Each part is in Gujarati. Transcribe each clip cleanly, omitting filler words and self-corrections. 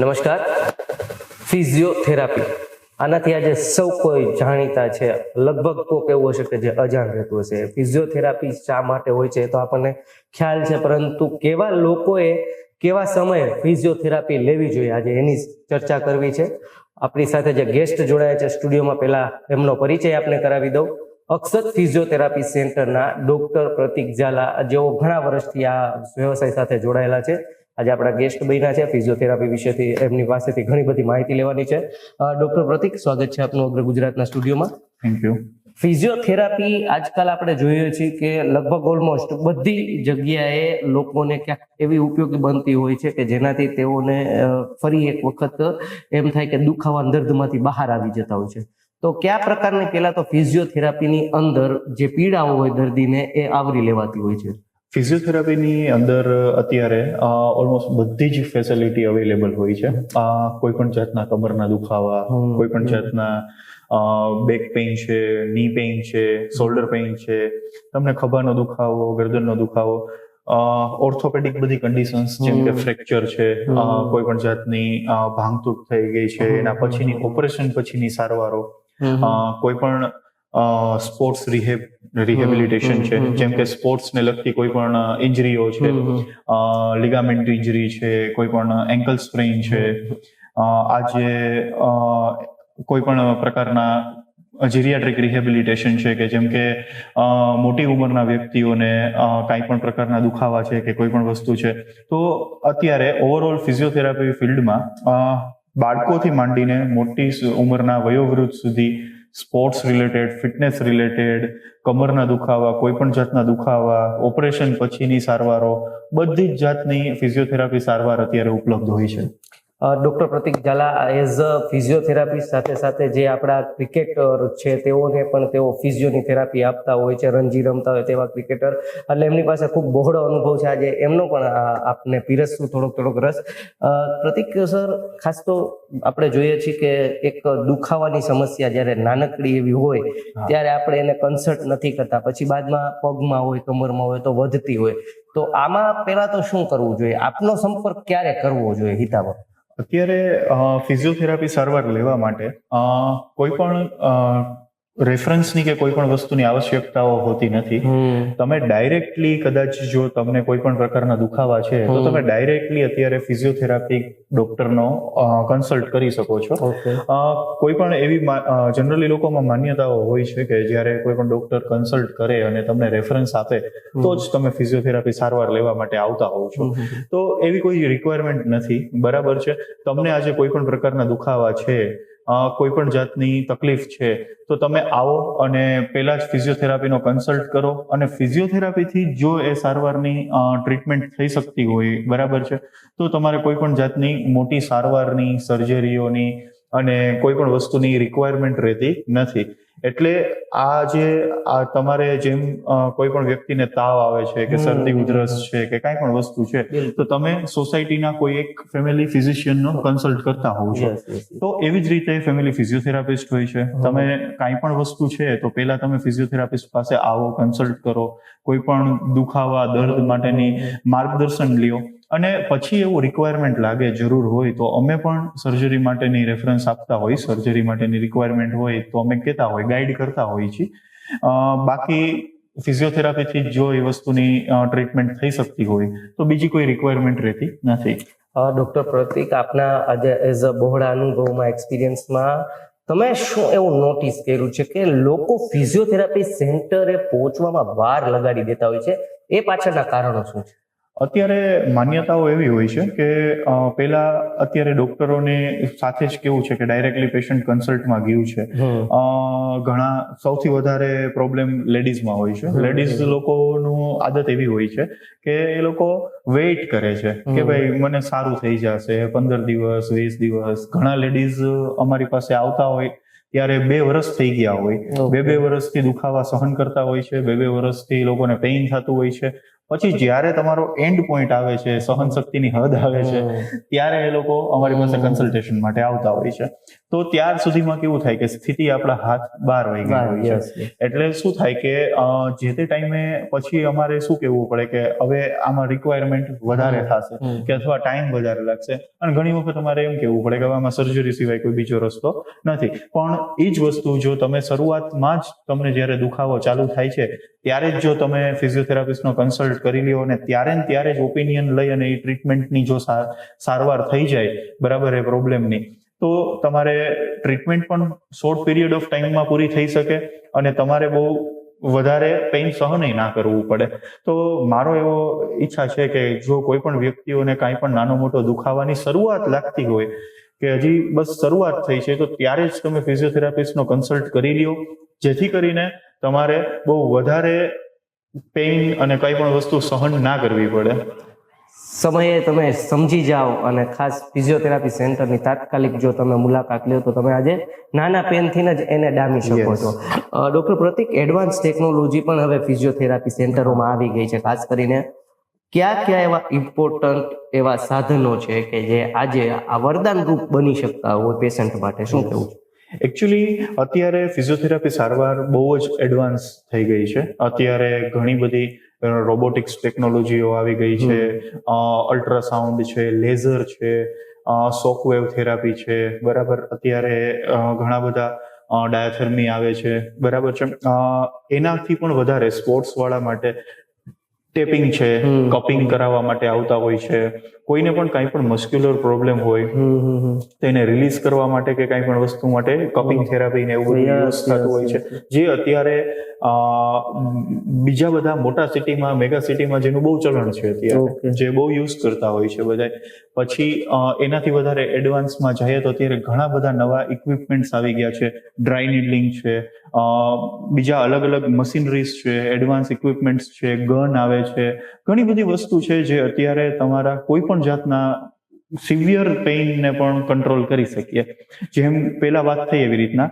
નમસ્કાર. ફિઝિયોથેરાપી આનાથી આજે સૌ કોઈ જાણીતા છે, લગભગ કોક એવું હશે કે જે અજાણ રહેતું હશે. ફિઝિયોથેરાપી શા માટે હોય છે તો આપણને ખ્યાલ છે, પરંતુ કેવા લોકોએ કેવા સમયે ફિઝિયોથેરાપી લેવી જોઈએ આજે એની ચર્ચા કરવી છે. આપણી સાથે જે ગેસ્ટ જોડાયા છે સ્ટુડિયોમાં, પહેલા એમનો પરિચય આપને કરાવી દઉં. અક્ષત ફિઝિયોથેરાપી સેન્ટરના ડોક્ટર પ્રતિક ઝાલા, જેઓ ઘણા વર્ષથી આ વ્યવસાય સાથે જોડાયેલા છે, આજે આપણા ગેસ્ટ બન્યા છે. ફિઝિયોથેરાપી વિશેથી એમની પાસેથી ઘણી બધી માહિતી લેવાની છે. ડોક્ટર પ્રતિક, સ્વાગત છે આપનું અગ્ર ગુજરાતના સ્ટુડિયોમાં. Thank you. ફિઝિયોથેરાપી આજકાલ આપણે જોઈએ છીએ કે લગભગ ઓલમોસ્ટ બધી જગ્યાએ લોકોને ક્યાંક એવી ઉપયોગી બનતી હોય છે કે જેનાથી તેઓને ફરી એક વખત એમ થાય કે દુખાવા દર્દમાંથી બહાર આવી જતા હોય છે. તો કયા પ્રકારની પહેલા તો ફિઝિયોથેરાપીની અંદર જે પીડાઓ હોય દર્દીને એ આવરી લેવાતી હોય છે? ફિઝિયોથેરાપીની અંદર અત્યારે ઓલમોસ્ટ બધી જ ફેસિલિટી અવેલેબલ હોય છે. કોઈ પણ જાતના કમરના દુખાવા, કોઈ પણ જાતના બેક પેઇન છે, ની પેઇન છે, શોલ્ડર પેઇન છે, તમને ખભાનો દુખાવો, ગરદનનો દુખાવો, ઓર્થોપેડિક બધી કન્ડિશન્સ જેમ કે ફ્રેક્ચર છે, કોઈ પણ જાતની ભાંગતૂટ થઈ ગઈ છે, એના પછીની ઓપરેશન પછીની સારવારો, કોઈ પણ સ્પોર્ટ્સ રિહેબિલિટેશન છે, જેમ કે સ્પોર્ટ્સને લગતી કોઈ પણ ઇન્જરીઓ છે, લિગામેન્ટ ઇન્જરી છે, કોઈ પણ એન્કલ સ્પ્રેઇન છે, આજે કોઈ પણ પ્રકારના જીરિયાટ્રિક રિહેબિલિટેશન છે કે જેમ કે મોટી ઉંમરના વ્યક્તિઓને કાંઈ પણ પ્રકારના દુખાવા છે કે કોઈ પણ વસ્તુ છે. તો અત્યારે ઓવરઓલ ફિઝિયોથેરાપી ફિલ્ડમાં બાળકોથી માંડીને મોટી ઉંમરના વયોવૃદ્ધ સુધી સ્પોર્ટ્સ રિલેટેડ, ફિટનેસ રિલેટેડ, કમરના દુખાવા, કોઈ પણ જાતના દુખાવા, ઓપરેશન પછીની સારવારો, બધી જ જાતની ફિઝિયોથેરાપી સારવાર અત્યારે ઉપલબ્ધ હોય છે. Doctor Pratik Zala, as a physiotherapy સાથે સાથે જે આપણા ક્રિકેટર છે તેઓને પણ તેઓ ફિઝિયોની થેરાપી આપતા હોય છે, રણજી રમતા હોય તેવા ક્રિકેટર, એટલે એમની પાસે ખૂબ બહોળો અનુભવ છે. આજે એમનો પણ આપને પીરસશું થોડોક રસ. પ્રતિક સર, ખાસ તો આપણે જોઈએ છીએ કે એક દુખાવાની સમસ્યા જ્યારે નાનકડી એવી હોય ત્યારે આપણે એને કન્સલ્ટ નથી કરતા, પછી બાદમાં પગમાં હોય, કમરમાં હોય તો વધતી હોય. તો આમાં પહેલા તો શું કરવું જોઈએ? આપનો સંપર્ક ક્યારે કરવો જોઈએ હિતાબા? અત્યારે ફિઝિયોથેરાપી સારવાર લેવા માટે કોઈ પણ રેફરન્સની કે કોઈ પણ વસ્તુની આવશ્યકતાઓ હોતી નથી. તમે ડાયરેક્ટલી કદાચ જો તમને કોઈ પણ પ્રકારના દુખાવા છે તો તમે ડાયરેક્ટલી અત્યારે ફિઝિયોથેરાપી ડોક્ટરનો કન્સલ્ટ કરી શકો છો. કોઈ પણ એવી જનરલી લોકોમાં માન્યતાઓ હોય છે કે જ્યારે કોઈ પણ ડોક્ટર કન્સલ્ટ કરે અને તમને રેફરન્સ આપે તો જ તમે ફિઝિયોથેરાપી સારવાર લેવા માટે આવતા હોવ છો. તો એવી કોઈ રિક્વાયરમેન્ટ નથી. બરાબર છે, તમને આજે કોઈ પણ પ્રકારના દુખાવા છે, કોઈ પણ જાતની તકલીફ છે, તો તમે આવો અને પહેલા જ ફિઝિયોથેરાપીનો કન્સલ્ટ કરો. અને ફિઝિયોથેરાપીથી જો એ સારવારની ટ્રીટમેન્ટ થઈ શકતી હોય, બરાબર છે, તો તમારે કોઈ પણ જાતની મોટી સારવારની, સર્જરીઓની અને કોઈ પણ વસ્તુની રિક્વાયરમેન્ટ રહેતી નથી. એટલે તમારે જેમ કોઈ પણ વ્યક્તિને તાવ આવે છે કે શરદી ઉધરસ છે કે કાંઈ પણ વસ્તુ છે, તો તમે સોસાયટીના કોઈ એક ફેમિલી ફિઝિશિયનનો કન્સલ્ટ કરતા હોવ છો. તો એવી જ રીતે ફેમિલી ફિઝિયોથેરાપિસ્ટ હોય છે. તમે કાંઈ પણ વસ્તુ છે તો પહેલા તમે ફિઝિયોથેરાપિસ્ટ પાસે આવો, કન્સલ્ટ કરો, કોઈ પણ દુખાવા, દર્દ માટેની માર્ગદર્શન લ્યો, અને પછી એવું રિક્વાયરમેન્ટ લાગે, જરૂર હોય તો અમે પણ સર્જરી માટેની રેફરન્સ આપતા હોય, સર્જરી માટેની રિક્વાયરમેન્ટ હોય તો અમે કહેતા હોય, ગાઈડ કરતા હોઈએ છીએ. બાકી ફિઝિયોથેરાપીથી જો એ વસ્તુની ટ્રીટમેન્ટ થઈ શકતી હોય તો બીજી કોઈ રિક્વાયરમેન્ટ રહેતી નથી. ડોક્ટર પ્રતિક, આપના આજે એઝ અ બહોળા અનુભવમાં, એક્સપિરિયન્સમાં તમે શું એવું નોટિસ કર્યું છે કે લોકો ફિઝિયોથેરાપી સેન્ટરે પહોંચવામાં વાર લગાડી દેતા હોય છે? એ પાછળના કારણો શું છે? અત્યારે માન્યતાઓ એવી હોય છે કે પહેલા અત્યારે ડોક્ટરોને સાથે જ કેવું છે કે ડાયરેક્ટલી પેશન્ટ કન્સલ્ટમાં ગયું છે. ઘણા સૌથી વધારે પ્રોબ્લેમ લેડીઝમાં હોય છે. લેડીઝ લોકોનું આદત એવી હોય છે કે એ લોકો વેઇટ કરે છે કે ભાઈ મને સારું થઈ જશે, 15 દિવસ, 20 દિવસ. ઘણા લેડીઝ અમારી પાસે આવતા હોય ત્યારે 2 વર્ષ થઈ ગયા હોય, 2 વર્ષથી દુખાવા સહન કરતા હોય છે, 2 વર્ષથી લોકોને પેઇન થતું હોય છે, પછી જ્યારે તમારો એન્ડ પોઈન્ટ આવે છે, સહન શક્તિની હદ આવે છે, ત્યારે એ લોકો અમારી પાસે કન્સલ્ટેશન માટે આવતા હોય છે. તો ત્યાર સુધીમાં કેવું થાય કે સ્થિતિ આપણા હાથ બહાર વહી ગઈ હોય છે. એટલે શું થાય કે જે તે ટાઈમે પછી અમારે શું કહેવું પડે કે હવે આમાં રિક્વાયરમેન્ટ વધારે થશે કે અથવા ટાઈમ વધારે લાગશે, અને ઘણી વખત અમારે એમ કહેવું પડે કે આમાં સર્જરી સિવાય કોઈ બીજો રસ્તો નથી. પણ એ જ વસ્તુ જો તમે શરૂઆતમાં જ તમને જ્યારે દુખાવો ચાલુ થાય છે ત્યારે જ જો તમે ફિઝિયોથેરાપિસ્ટનો કન્સલ્ટ કરી લ્યો અને ત્યારે જ ઓપિનિયન લઈ અને એ ટ્રીટમેન્ટની જો સારવાર થઈ જાય બરાબર એ પ્રોબ્લેમની, તો તમારે ટ્રીટમેન્ટ પણ શોર્ટ પીરિયડ ઓફ ટાઈમમાં પૂરી થઈ શકે અને તમારે બહુ વધારે પેઇન સહન ના કરવું પડે. તો મારો એવો ઈચ્છા છે કે જો કોઈ પણ વ્યક્તિઓને કાંઈ પણ નાનો મોટો દુખાવાની શરૂઆત લાગતી હોય કે હજી બસ શરૂઆત થઈ છે, તો ત્યારે જ તમે ફિઝિયોથેરાપિસ્ટનો કન્સલ્ટ કરી લ્યો, જેથી કરીને તમારે બહુ વધારે પેઇન અને કઈ પણ વસ્તુ સહન ના કરવી પડે. સમયે તમે સમજી જાઓ અને ખાસ ફિઝિયોથેરાપી સેન્ટરની તાત્કાલિક જો તમે મુલાકાત લો તો તમે આજે નાના પેનથી જ એને ડામી શકો છો. ડોક્ટર પ્રતિક, એડવાન્સ ટેકનોલોજી પણ હવે ફિઝિયોથેરાપી સેન્ટરોમાં આવી ગઈ છે. ખાસ કરીને કયા એવા ઇમ્પોર્ટન્ટ એવા સાધનો છે કે જે આજે આ વરદાન રૂપ બની શકતા હોય પેશન્ટ માટે, શું કહેવું છે? એકચ્યુઅલી અત્યારે ફિઝિયોથેરાપી સારવાર બહુ જ એડવાન્સ થઈ ગઈ છે. અત્યારે ઘણી બધી રોબોટિક્સ ટેકનોલોજીઓ આવી ગઈ છે, અલ્ટ્રાસાઉન્ડ છે, લેઝર છે, શોકવેવ થેરાપી છે, બરાબર. અત્યારે ઘણા બધા ડાયાથેર્મી આવે છે, બરાબર છે. એનાથી પણ વધારે સ્પોર્ટ્સ વાળા માટે ટેપિંગ છે, કપિંગ કરાવવા માટે આવતા હોય છે. કોઈને પણ કાંઈ પણ મસ્ક્યુલર પ્રોબ્લેમ હોય તો એને રિલીઝ કરવા માટે કે કાંઈ પણ વસ્તુ માટે કપિંગ થેરાપી ને એવું બધું યુઝ થતું હોય છે, જે અત્યારે બીજા બધા મોટા સિટીમાં, મેગા સિટીમાં જેનું બહુ ચલણ છે અત્યારે, જે બહુ યુઝ કરતા હોય છે બધા. પછી એનાથી વધારે એડવાન્સમાં જઈએ તો અત્યારે ઘણા બધા નવા ઇક્વિપમેન્ટ્સ આવી ગયા છે. ડ્રાય નીડલિંગ છે, બીજા અલગ અલગ મશીનરીઝ છે, એડવાન્સ ઇક્વિપમેન્ટ્સ છે, ગન આવે છે, ઘણી બધી વસ્તુ છે જે અત્યારે તમારા કોઈ પણ જાતના સિવિયર પેઇનને પણ કંટ્રોલ કરી શકીએ. જેમ પેલા વાત થઈ એવી રીતના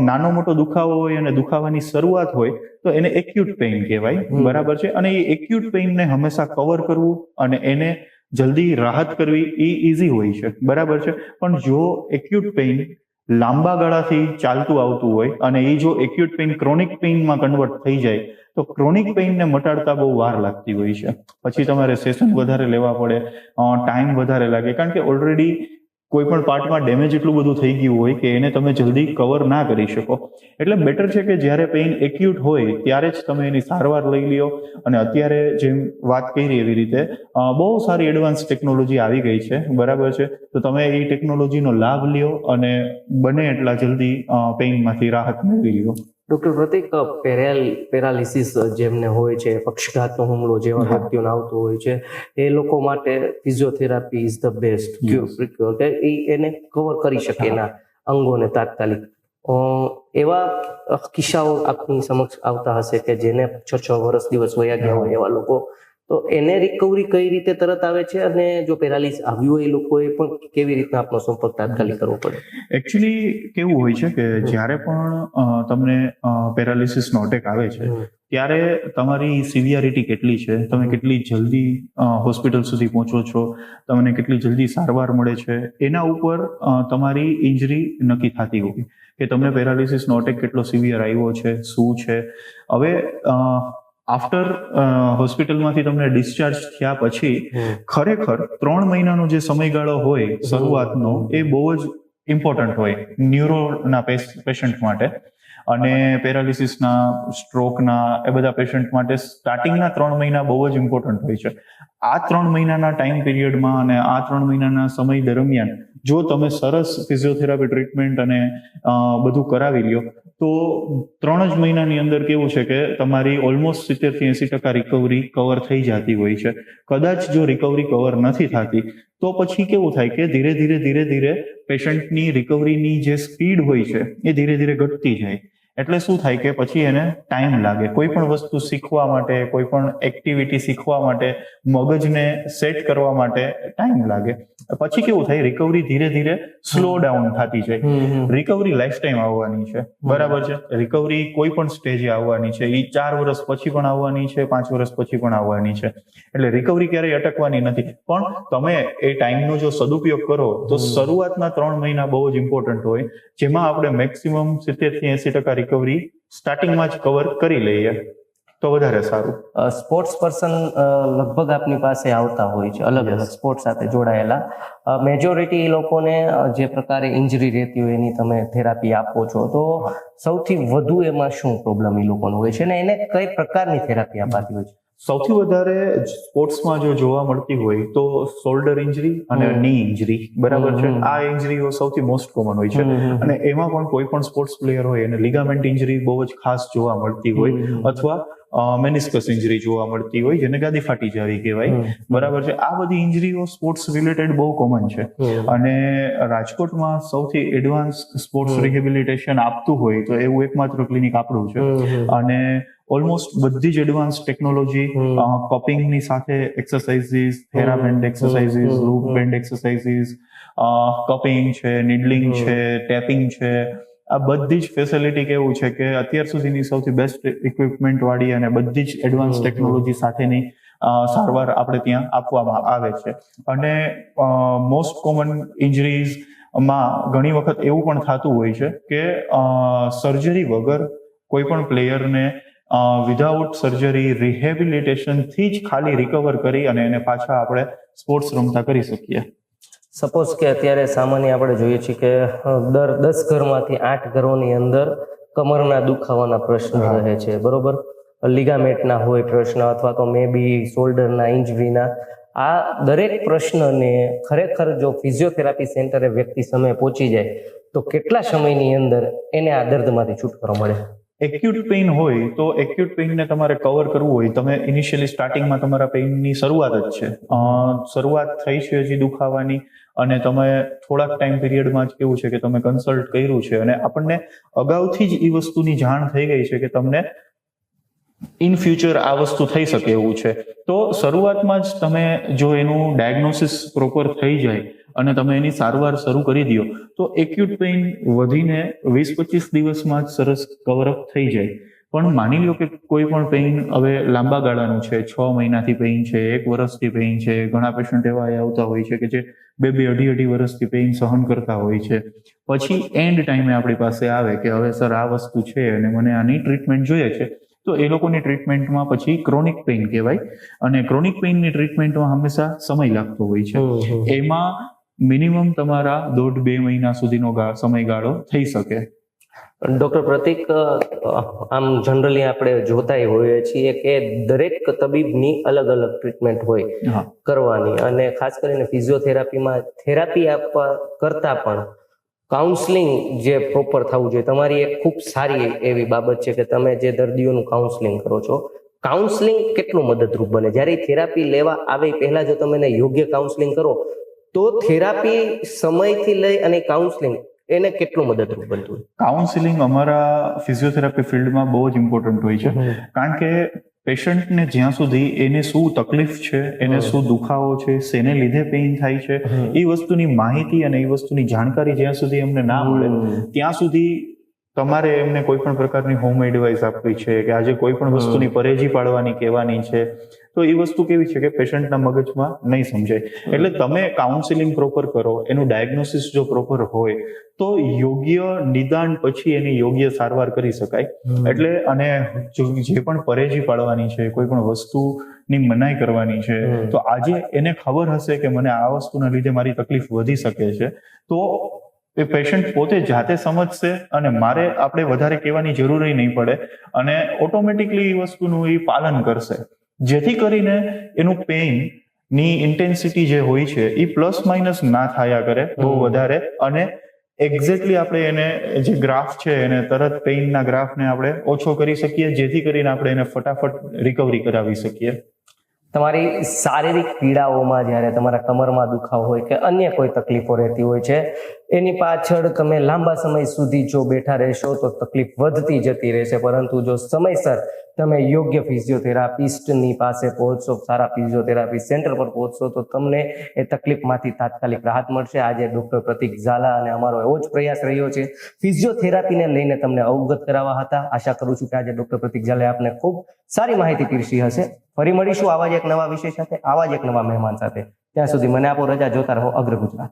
નાનો મોટો દુખાવો હોય અને દુખાવાની શરૂઆત હોય તો એને એક્યુટ પેઇન કહેવાય, બરાબર છે. અને એ એક્યુટ પેઇનને હંમેશા કવર કરવું અને એને જલ્દી રાહત કરવી એ ઇઝી હોય છે, બરાબર છે. પણ જો એક્યુટ પેઇન લાંબા ગાળાથી ચાલતું આવતું હોય અને એ જો એક્યુટ પેઇન ક્રોનિક પેઇનમાં કન્વર્ટ થઈ જાય તો ક્રોનિક પેઇનને મટાડતા બહુ વાર લાગતી હોય છે. પછી તમારે સેશન વધારે લેવા પડે, ટાઈમ વધારે લાગે, કારણ કે ઓલરેડી કોઈ પણ પાર્ટમાં ડેમેજ એટલું બધું થઈ ગયું હોય કે એને તમે જલ્દી કવર ના કરી શકો. એટલે બેટર છે કે જ્યારે પેઇન એક્યુટ હોય ત્યારે જ તમે એની સારવાર લઈ લ્યો. અને અત્યારે જેમ વાત કરી એવી રીતે બહુ સારી એડવાન્સ ટેકનોલોજી આવી ગઈ છે, બરાબર છે. તો તમે એ ટેકનોલોજીનો લાભ લ્યો અને બને એટલા જલ્દી પેઇનમાંથી રાહત મેળવી લ્યો. ડોક્ટર પ્રતિક, પેરાલિસિસ જેમને હોય છે, પક્ષઘાતનો હુમલો જેવા વ્યક્તિઓને આવતો હોય છે, એ લોકો માટે physiotherapy is the best cure. એને કવર કરી શકે એના અંગોને તાત્કાલિક. એવા કિસ્સાઓ આપની સમક્ષ આવતા હશે કે જેને 6 વર્ષ દિવસ વયા ગયા હોય એવા લોકો, તો એને રિકવરી કઈ રીતે તરત આવે છે અને જો પેરાલિસિસ આવ્યું હોય એ લોકોએ પણ કેવી રીતના આપનો સંપર્ક તાત્કાલિક કરવો પડે? એકચ્યુઅલી કેવું હોય છે કે જ્યારે પણ તમને પેરાલિસિસનો અટેક આવે છે ત્યારે તમારી સિવિયરિટી કેટલી છે, તમે કેટલી જલ્દી હોસ્પિટલ સુધી પહોંચો છો, તમને કેટલી જલ્દી સારવાર મળે છે, એના ઉપર તમારી ઇન્જરી નક્કી થતી હોય કે તમને પેરાલિસિસનો અટેક કેટલો સિવિયર આવ્યો છે, શું છે. હવે આફ્ટર હોસ્પિટલમાંથી તમને ડિસ્ચાર્જ થયા પછી ખરેખર 3 મહિનાનો જે સમયગાળો હોય શરૂઆતનો, એ બહુ જ ઇમ્પોર્ટન્ટ હોય ન્યુરોના પેશન્ટ માટે અને પેરાલિસિસના, સ્ટ્રોકના, એ બધા પેશન્ટ માટે સ્ટાર્ટિંગના 3 મહિના બહુ જ ઇમ્પોર્ટન્ટ હોય છે. આ 3 મહિનાના ટાઈમ પીરિયડમાં અને આ 3 મહિનાના સમય દરમિયાન જો તમે સરસ ફિઝિયોથેરાપી ટ્રીટમેન્ટ અને બધું કરાવી લ્યો તો 3 જ મહિનાની અંદર કેવું છે કે તમારી ઓલમોસ્ટ 70-80% રિકવરી કવર થઈ જતી હોય છે. કદાચ જો રિકવરી કવર નથી થતી તો પછી કેવું થાય કે ધીરે ધીરે પેશન્ટની રિકવરીની જે સ્પીડ હોય છે એ ધીરે ધીરે ઘટતી જાય. એટલે શું થાય કે પછી એને ટાઈમ લાગે. કોઈ પણ વસ્તુ શીખવા માટે, કોઈ પણ એક્ટિવિટી શીખવા માટે, મગજને સેટ કરવા માટે ટાઈમ લાગે. પછી કેવું થાય, રિકવરી ધીરે ધીરે સ્લો ડાઉન થતી જાય. રિકવરી લાઈફ ટાઈમ આવવાની છે, બરાબર છે. રિકવરી કોઈ પણ સ્ટેજે આવવાની છે. એ 4 વર્ષ પછી પણ આવવાની છે, 5 વર્ષ પછી પણ આવવાની છે. એટલે રિકવરી ક્યારેય અટકવાની નથી. પણ તમે એ ટાઈમનો જો સદુપયોગ કરો તો શરૂઆતના 3 મહિના બહુ જ ઇમ્પોર્ટન્ટ હોય, જેમાં આપણે મેક્સિમમ 70 થી 80% રિકવરી સ્ટાર્ટિંગમાં જ કવર કરી લઈએ તો વધારે સારું. સ્પોર્ટ્સ પર્સન લગભગ આપની પાસે આવતા હોય છે, અલગ અલગ સ્પોર્ટ્સ સાથે જોડાયેલા. મેજોરિટી લોકોને જે પ્રકારે ઇન્જરી રહેતી હોય એની તમે થેરાપી આપો છો, તો સૌથી વધુ એમાં શું પ્રોબ્લેમ એ લોકોનો હોય છે અને એને કઈ પ્રકારની થેરાપી અપાતી હોય છે? સૌથી વધારે સ્પોર્ટ્સમાં જો જોવા મળતી હોય તો શોલ્ડર ઇન્જરી અને ની ઇન્જરી, બરાબર છે. આ ઇન્જરીઓ સૌથી મોસ્ટ કોમન હોય છે. અને એમાં પણ કોઈ પણ સ્પોર્ટ્સ પ્લેયર હોય એને લિગામેન્ટ ઇન્જરી બહુ જ ખાસ જોવા મળતી હોય, અથવા મેનિસ્કસ ઇન્જરી જોવા મળતી હોય, જેને ગાદી ફાટી જવી કહેવાય, બરાબર છે. આ બધી ઇન્જરીઓ સ્પોર્ટ્સ રિલેટેડ બહુ કોમન છે. અને રાજકોટમાં સૌથી એડવાન્સ સ્પોર્ટ્સ રિહેબિલિટેશન આપતું હોય તો એવું એકમાત્ર ક્લિનિક આપણું છે. અને ઓલમોસ્ટ બધી જ એડવાન્સ ટેકનોલોજી, કપિંગની સાથે exercises, theraband exercises, loop band exercises, cupping છે, નિડલિંગ છે, ટેપિંગ છે, આ બધી જ ફેસિલિટી કેવું છે કે અત્યાર સુધીની સૌથી બેસ્ટ ઇક્વિપમેન્ટ વાળી અને બધી જ એડવાન્સ ટેકનોલોજી સાથેની સારવાર આપણે ત્યાં આપવામાં આવે છે. અને મોસ્ટ કોમન ઇન્જરીઝમાં ઘણી વખત એવું પણ થતું હોય છે કે સર્જરી વગર કોઈ પણ પ્લેયરને વિધાઉટ સર્જરી રિહેબિલિટેશનથી જ ખાલી રિકવર કરી અને એને પાછા આપણે સ્પોર્ટ્સ રમતા કરી શકીએ. સપોઝ કે અત્યારે સામાન્ય આપણે જોઈએ છીએ કે દર 10 ઘરમાંથી 8 ઘરોની અંદર કમરના દુખાવાના પ્રશ્ન રહે છે, બરોબર. લિગામેન્ટના હોય પ્રશ્ન, અથવા તો મે બી શોલ્ડરના ઇન્જરીના. આ દરેક પ્રશ્નને ખરેખર જો ફિઝિયોથેરાપી સેન્ટરે વ્યક્તિ સમય પહોંચી જાય તો કેટલા સમયની અંદર એને આ દર્દમાંથી છુટકારો મળે? એક્યુટ પેઇન હોય તો એક્યુટ પેઇનને તમારે કવર કરવું હોય, તમે ઇનિશિયલી સ્ટાર્ટિંગમાં તમારા પેઇનની શરૂઆત જ છે, શરૂઆત થઈ છે હજી દુખાવાની, અને તમે થોડાક ટાઈમ પીરિયડમાં જ કેવું છે કે તમે કન્સલ્ટ કર્યું છે અને આપણને અગાઉથી જ એ વસ્તુની જાણ થઈ ગઈ છે કે તમને ઇન ફ્યુચર આ વસ્તુ થઈ શકે એવું છે. તો શરૂઆતમાં જ તમે જો એનું ડાયગ્નોસિસ પ્રોપર થઈ જાય અને તમે એની સારવાર શરૂ કરી દો તો એક્યુટ પેઇન વધીને 20-25 દિવસમાં જ સરસ કવરઅપ થઈ જાય. પણ માની લો કે કોઈ પણ પેઇન હવે લાંબા ગાળાનું છે, 6 મહિનાથી પેઇન છે, 1 વર્ષથી પેઇન છે. ઘણા પેશન્ટ એવા આવતા હોય છે કે જે 2-2, 2.5 વર્ષથી પેઇન સહન કરતા હોય છે. પછી એન્ડ ટાઈમે આપણી પાસે આવે કે હવે સર આ વસ્તુ છે અને મને આની ટ્રીટમેન્ટ જોઈએ છે, તો એ લોકોની ટ્રીટમેન્ટમાં પછી ક્રોનિક પેઇન કહેવાય. અને ક્રોનિક પેઇનની ટ્રીટમેન્ટમાં હંમેશા સમય લાગતો હોય છે. એમાં મિનિમમ તમારા 1.5-2 મહિના સુધીનો સમયગાળો થઈ શકે. ડોક્ટર પ્રતિક, આમ જનરલી આપણે જોતા હોઈએ છીએ કે દરેક તબીબની અલગ અલગ ટ્રીટમેન્ટ હોય કરવાની, અને ખાસ કરીને ફિઝિયોથેરાપીમાં થેરાપી આપવા કરતા પણ કાઉન્સલિંગ જે પ્રોપર થવું જોઈએ. તમારી એક ખૂબ સારી એવી બાબત છે કે તમે જે દર્દીઓનું કાઉન્સલિંગ કરો છો. કાઉન્સલિંગ કેટલું મદદરૂપ બને? જ્યારે થેરાપી લેવા આવે પહેલા જો તમે એને યોગ્ય કાઉન્સલિંગ કરો તો થેરાપી સમયથી લઈ અને કાઉન્સલિંગ એને કેટલું મદદરૂપ બનતું? કાઉન્સિલિંગ અમારા ફિઝિયોથેરાપી ફિલ્ડમાં બહુ જ ઇમ્પોર્ટન્ટ હોય છે, કારણ કે પેશન્ટને જ્યાં સુધી એને શું તકલીફ છે, એને શું દુખાવો છે, શેને લીધે પેઇન થાય છે, એ વસ્તુની માહિતી અને એ વસ્તુની જાણકારી જ્યાં સુધી એમને ના મળે ત્યાં સુધી તમારે એમને કોઈ પણ પ્રકારની હોમ એડવાઇસ આપવી છે કે આજે કોઈ પણ વસ્તુની પરેજી પાડવાની કહેવાની છે, તો એ વસ્તુ કેવી છે કે પેશન્ટના મગજમાં નહીં સમજાય. એટલે તમે કાઉન્સિલિંગ પ્રોપર કરો, એનું ડાયગ્નોસિસ જો પ્રોપર હોય તો યોગ્ય નિદાન પછી એની યોગ્ય સારવાર કરી શકાય. એટલે અને જે પણ પરેજી પાડવાની છે, કોઈ પણ વસ્તુની મનાઈ કરવાની છે, તો આજે એને ખબર હશે કે મને આ વસ્તુના લીધે મારી તકલીફ વધી શકે છે, તો એ પેશન્ટ પોતે જાતે સમજશે અને મારે આપણે વધારે કહેવાની જરૂર નહીં પડે અને ઓટોમેટિકલી એ વસ્તુનું એ પાલન કરશે, જેથી કરીને એનું પેઇનની ઇન્ટેન્સિટી જે હોય છે એ પ્લસ માઇનસ ના થયા કરે બહુ વધારે, અને એક્ઝેક્ટલી આપણે એને જે ગ્રાફ છે એને તરત પેઇનના ગ્રાફને આપણે ઓછો કરી શકીએ, જેથી કરીને આપણે એને ફટાફટ રિકવરી કરાવી શકીએ. તમારી શારીરિક પીડાઓમાં જ્યારે તમારા કમરમાં દુખાવો હોય કે અન્ય કોઈ તકલીફો રહેતી હોય છે, એની પાછળ તમે લાંબા સમય સુધી જો બેઠા રહેશો તો તકલીફ વધતી જતી રહેશે. પરંતુ જો સમયસર તમે યોગ્ય ફિઝિયોથેરાપિસ્ટની પાસે પહોંચશો, સારા ફિઝિયોથેરાપી સેન્ટર પર પહોંચશો તો તમને એ તકલીફમાંથી તાત્કાલિક રાહત મળશે. આજે ડોક્ટર પ્રતિક ઝાલા અને અમારો એવો જ પ્રયાસ રહ્યો છે ફિઝિયોથેરાપીને લઈને તમને અવગત કરાવવા હતા. આશા કરું છું કે આજે ડોક્ટર પ્રતિક ઝાલાએ આપને ખૂબ સારી માહિતી પીરસી હશે. ફરી મળીશું આવા જ એક નવા વિષય સાથે, આવા જ એક નવા મહેમાન સાથે. ત્યાં સુધી મને આપો રજા. જોતા રહો અગ્ર ગુજરાત.